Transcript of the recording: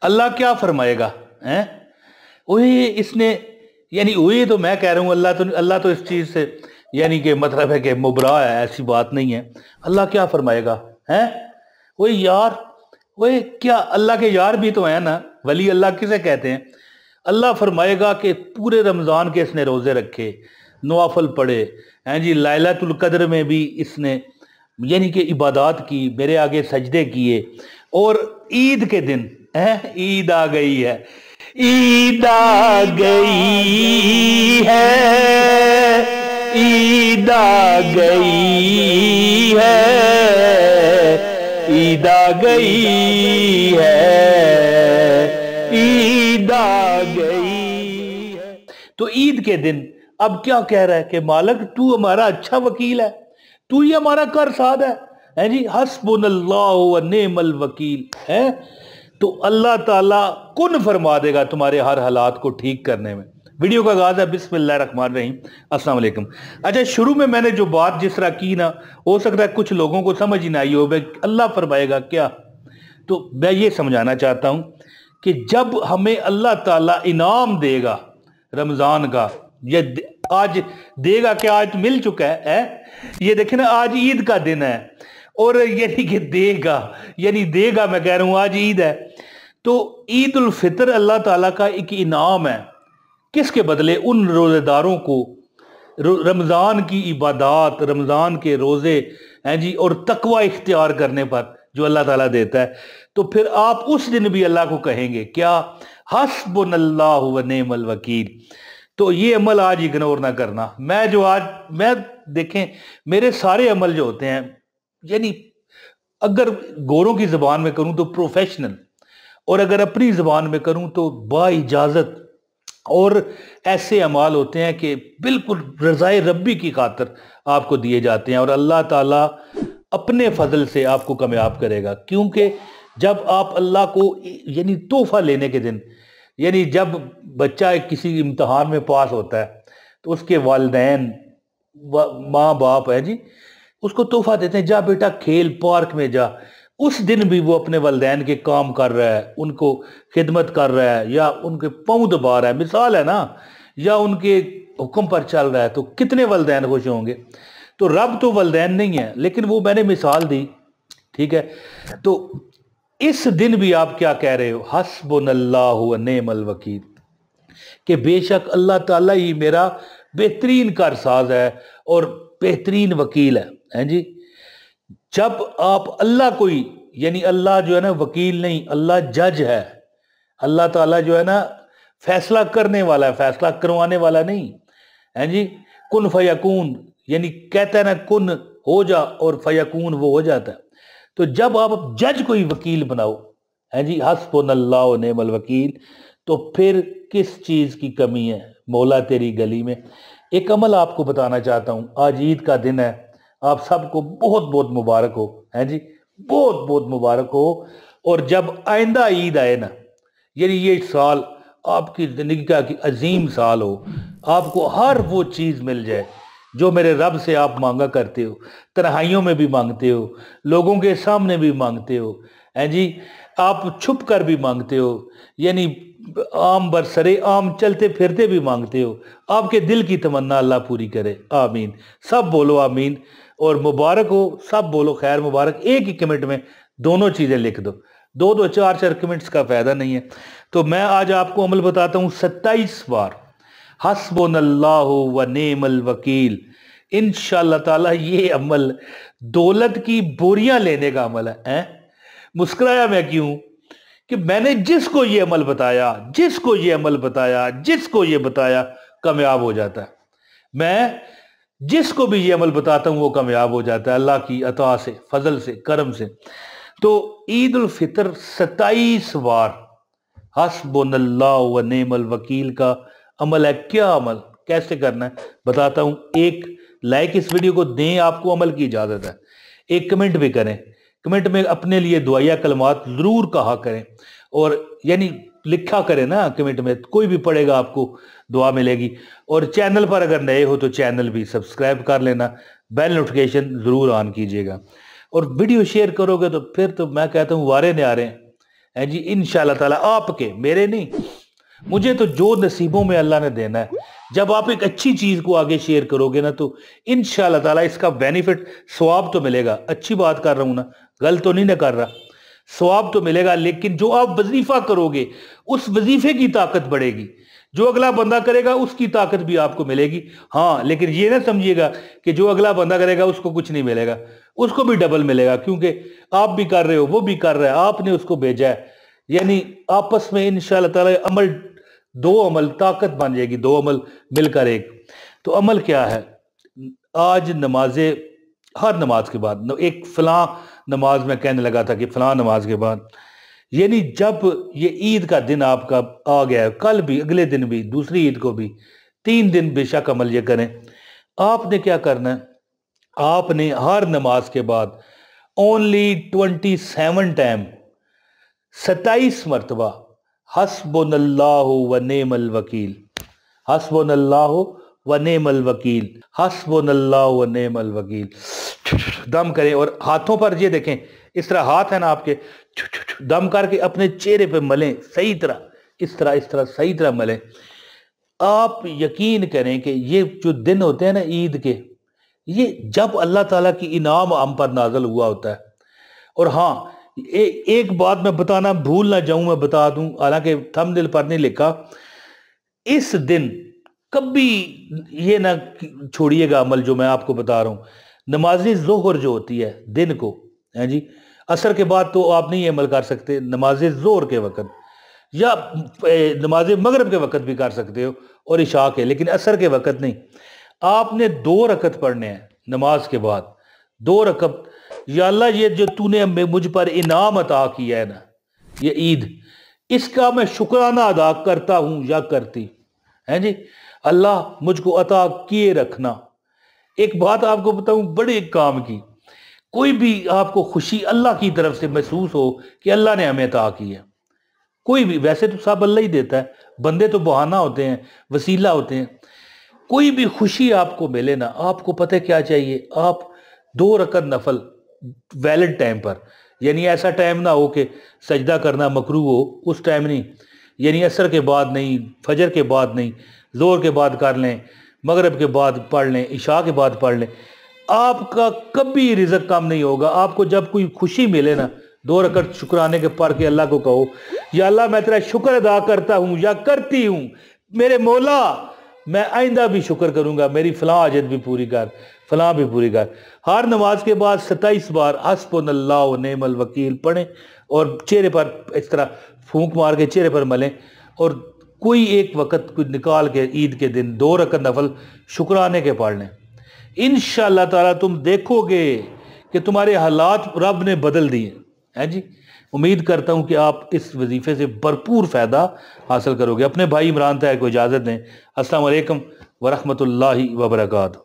اللہ کیا فرمائے گا ہیں؟ وہی اس نے یعنی وہی تو میں کہہ رہا ہوں، اللہ تو اس چیز سے یعنی کہ مطلب ہے کہ مبرا ہے، ایسی بات نہیں ہے۔ اللہ کیا فرمائے گا ہیں؟ وہی یار، وہی کیا اللہ کے یار بھی تو ہیں نا، ولی اللہ کسے کہتے ہیں؟ اللہ فرمائے گا کہ پورے رمضان کے اس نے روزے رکھے، نوافل پڑھے ہیں جی، لیلۃ القدر میں بھی اس نے یعنی کہ عبادات کی، میرے آگے سجدے کیے، اور عید کے دن عید آ گئی ہے، عید آ گئی ہے، عید آ گئی ہے، عید آ گئی ہے، عید آ گئی ہے۔ تو عید کے دن اب کیا کہہ رہا ہے کہ مالک تو ہمارا اچھا وکیل ہے، تو ہی ہمارا کارساز ہے جی، حسبنا اللہ و نعم الوکیل ہے۔ تو اللہ تعالیٰ کن فرما دے گا تمہارے ہر حالات کو ٹھیک کرنے میں۔ ویڈیو کا آغاز ہے بسم اللہ الرحمن الرحیم۔ السلام علیکم۔ اچھا، شروع میں نے جو بات جس طرح کی نا، ہو سکتا ہے کچھ لوگوں کو سمجھ ہی نہ آئی ہو، اللہ فرمائے گا کیا؟ تو میں یہ سمجھانا چاہتا ہوں کہ جب ہمیں اللہ تعالیٰ انعام دے گا رمضان کا، یہ آج دے گا کہ آج مل چکا ہے، یہ دیکھیں نا، آج عید کا دن ہے، اور یعنی کہ دے گا میں کہہ رہا ہوں، آج عید ہے۔ تو عید الفطر اللہ تعالیٰ کا ایک انعام ہے، کس کے بدلے؟ ان روزے داروں کو رمضان کی عبادات، رمضان کے روزے ہیں جی، اور تقوی اختیار کرنے پر جو اللہ تعالیٰ دیتا ہے۔ تو پھر آپ اس دن بھی اللہ کو کہیں گے کیا؟ حسبنا اللہ و نعم الوکیل۔ تو یہ عمل آج اگنور نہ کرنا۔ میں دیکھیں، میرے سارے عمل جو ہوتے ہیں، یعنی اگر گوروں کی زبان میں کروں تو پروفیشنل، اور اگر اپنی زبان میں کروں تو با اجازت، اور ایسے اعمال ہوتے ہیں کہ بالکل رضائے ربی کی خاطر آپ کو دیے جاتے ہیں، اور اللہ تعالیٰ اپنے فضل سے آپ کو کامیاب کرے گا۔ کیونکہ جب آپ اللہ کو یعنی تحفہ لینے کے دن، یعنی جب بچہ کسی امتحان میں پاس ہوتا ہے تو اس کے والدین، ماں باپ ہے جی، اس کو تحفہ دیتے ہیں، جا بیٹا کھیل، پارک میں جا۔ اس دن بھی وہ اپنے والدین کے کام کر رہا ہے، ان کو خدمت کر رہا ہے، یا ان کے پاؤں دبا رہا ہے، مثال ہے نا، یا ان کے حکم پر چل رہا ہے، تو کتنے والدین خوش ہوں گے؟ تو رب تو والدین نہیں ہے، لیکن وہ میں نے مثال دی، ٹھیک ہے؟ تو اس دن بھی آپ کیا کہہ رہے ہو؟ حسبنا اللہ و نعم الوکیل، کہ بے شک اللہ تعالیٰ ہی میرا بہترین کارساز ہے اور بہترین وکیل ہے جی۔ جب آپ اللہ کوئی، یعنی اللہ جو ہے نا وکیل نہیں، اللہ جج ہے، اللہ تعالیٰ جو ہے نا فیصلہ کرنے والا ہے، فیصلہ کروانے والا نہیں ہے جی۔ کن فیکون، یعنی کہتا ہے نا کن ہو جا، اور فیکون وہ ہو جاتا ہے۔ تو جب آپ جج کوئی وکیل بناؤ ہے جی، حسبنا اللہ و نعم الوکیل، تو پھر کس چیز کی کمی ہے مولا تیری گلی میں؟ ایک عمل آپ کو بتانا چاہتا ہوں، آج عید کا دن ہے، آپ سب کو بہت بہت مبارک ہو ہے جی، بہت بہت مبارک ہو۔ اور جب آئندہ عید آئے نا، یعنی یہ سال آپ کی زندگی کا عظیم سال ہو، آپ کو ہر وہ چیز مل جائے جو میرے رب سے آپ مانگا کرتے ہو، تنہائیوں میں بھی مانگتے ہو، لوگوں کے سامنے بھی مانگتے ہو ہے جی، آپ چھپ کر بھی مانگتے ہو، یعنی عام برسرے عام چلتے پھرتے بھی مانگتے ہو۔ آپ کے دل کی تمنا اللہ پوری کرے، آمین۔ سب بولو آمین، اور مبارک ہو، سب بولو خیر مبارک۔ ایک ہی کمنٹ میں دونوں چیزیں لکھ دو، دو چار کمنٹس کا فائدہ نہیں ہے۔ تو میں آج آپ کو عمل بتاتا ہوں 27 بار حسبنا اللہ و نعم الوکیل۔ انشاءاللہ تعالیٰ یہ عمل دولت کی بوریاں لینے کا عمل ہے۔ مسکرایا میں کیوں؟ کہ میں نے جس کو یہ عمل بتایا، جس کو یہ بتایا کامیاب ہو جاتا ہے۔ میں جس کو بھی یہ عمل بتاتا ہوں وہ کامیاب ہو جاتا ہے، اللہ کی عطا سے، فضل سے، کرم سے۔ تو عید الفطر 27 بار حسبنا اللہ و نعم الوکیل کا عمل ہے۔ کیا عمل، کیسے کرنا ہے بتاتا ہوں۔ ایک لائک اس ویڈیو کو دیں، آپ کو عمل کی اجازت ہے۔ ایک کمنٹ بھی کریں، کمنٹ میں اپنے لیے دعائیہ کلمات ضرور کہا کریں، اور یعنی لکھا کریں نا کمنٹ میں، کوئی بھی پڑھے گا آپ کو دعا ملے گی۔ اور چینل پر اگر نئے ہو تو چینل بھی سبسکرائب کر لینا، بیل نوٹیفیکیشن ضرور آن کیجئے گا، اور ویڈیو شیئر کرو گے تو پھر تو میں کہتا ہوں وارے نیارے ہیں ہے جی انشاءاللہ تعالیٰ، آپ کے، میرے نہیں، مجھے تو جو نصیبوں میں اللہ نے دینا ہے، جب آپ ایک اچھی چیز کو آگے شیئر کرو گے نا تو انشاءاللہ تعالیٰ اس کا بینیفٹ، ثواب تو ملے گا. اچھی بات کر رہا ہوں نا، غلط تو نہیں نہ کر رہا، ثواب تو ملے گا، لیکن جو آپ وظیفہ کرو گے اس وظیفے کی طاقت بڑھے گی، جو اگلا بندہ کرے گا اس کی طاقت بھی آپ کو ملے گی. ہاں لیکن یہ نہ سمجھیے گا کہ جو اگلا بندہ کرے گا اس کو کچھ نہیں ملے گا، اس کو بھی ڈبل ملے گا، کیونکہ آپ بھی کر رہے ہو، وہ بھی کر رہا ہے، آپ نے اس کو بھیجا ہے. یعنی آپس میں انشاءاللہ تعالی عمل، دو عمل طاقت بن جائے گی، دو عمل مل کر ایک. تو عمل کیا ہے؟ آج نمازیں، ہر نماز کے بعد، ایک فلاں نماز میں کہنے لگا تھا کہ فلاں نماز کے بعد، یعنی جب یہ عید کا دن آپ کا آ گیا ہے، کل بھی، اگلے دن بھی، دوسری عید کو بھی، 3 دن بے شک عمل یہ کریں. آپ نے کیا کرنا ہے؟ آپ نے ہر نماز کے بعد اونلی 27 ٹائم، 27 مرتبہ حسبنا اللہ و نعم الوکیل، حسبنا اللہ و نعم الوکیل، حسبنا اللہ و نعم الوکیل دم کریں. اور ہاتھوں پر یہ دیکھیں، اس طرح ہاتھ ہے نا آپ کے، دم کر کے اپنے چہرے پہ ملیں صحیح طرح، اس طرح صحیح طرح ملیں. آپ یقین کریں کہ یہ جو دن ہوتے ہیں نا عید کے، یہ جب اللہ تعالیٰ کی انعام ہم پر نازل ہوا ہوتا ہے. اور ہاں ایک بات میں بتانا بھول نہ جاؤں، میں بتا دوں، حالانکہ تھم دل پر نہیں لکھا، اس دن کبھی یہ نہ چھوڑیے گا عمل جو میں آپ کو بتا رہا ہوں. نماز ظہر جو ہوتی ہے دن کو، ہیں جی، عصر کے بعد تو آپ نہیں عمل کر سکتے، نماز ظہر کے وقت یا نماز مغرب کے وقت بھی کر سکتے ہو اور عشاء کے، لیکن عصر کے وقت نہیں. آپ نے 2 رکعت پڑھنے ہیں نماز کے بعد، 2 رکعت. یا اللہ یہ جو تو نے مجھ پر انعام عطا کیا ہے نا، یہ عید، اس کا میں شکرانہ ادا کرتا ہوں یا کرتی ہیں جی. اللہ مجھ کو عطا کیے رکھنا. ایک بات آپ کو بتاؤں بڑے کام کی، کوئی بھی آپ کو خوشی اللہ کی طرف سے محسوس ہو کہ اللہ نے ہمیں عطا کی ہے، کوئی بھی، ویسے تو سب اللہ ہی دیتا ہے، بندے تو بہانہ ہوتے ہیں، وسیلہ ہوتے ہیں. کوئی بھی خوشی آپ کو ملے نا، آپ کو پتہ کیا چاہیے؟ آپ 2 رکعت نفل ویلڈ ٹائم پر، یعنی ایسا ٹائم نہ ہو کہ سجدہ کرنا مکروہ ہو، اس ٹائم نہیں، یعنی عصر کے بعد نہیں، فجر کے بعد نہیں، ظہر کے بعد کر لیں، مغرب کے بعد پڑھ لیں، عشاء کے بعد پڑھ لیں. آپ کا کبھی رزق کم نہیں ہوگا. آپ کو جب کوئی خوشی ملے نا، 2 رکعت شکرانے کے پڑھ کے اللہ کو کہو، یا اللہ میں تیرا شکر ادا کرتا ہوں یا کرتی ہوں، میرے مولا میں آئندہ بھی شکر کروں گا، میری فلاں حاجت بھی پوری کر، فلاں بھی پوری کر. ہر نماز کے بعد 27 بار حسبنا اللہ و نعم الوکیل پڑھیں، اور چہرے پر اس طرح پھونک مار کے چہرے پر ملیں. اور کوئی ایک وقت کوئی نکال کے عید کے دن 2 رکعت نفل شکرانے کے پڑھ لیں. انشاءاللہ تعالیٰ تم دیکھو گے کہ تمہارے حالات رب نے بدل دیے ہیں جی. امید کرتا ہوں کہ آپ اس وظیفے سے بھرپور فائدہ حاصل کرو گے. اپنے بھائی عمران طاہر کو اجازت دیں. السلام علیکم ورحمۃ اللہ وبرکاتہ.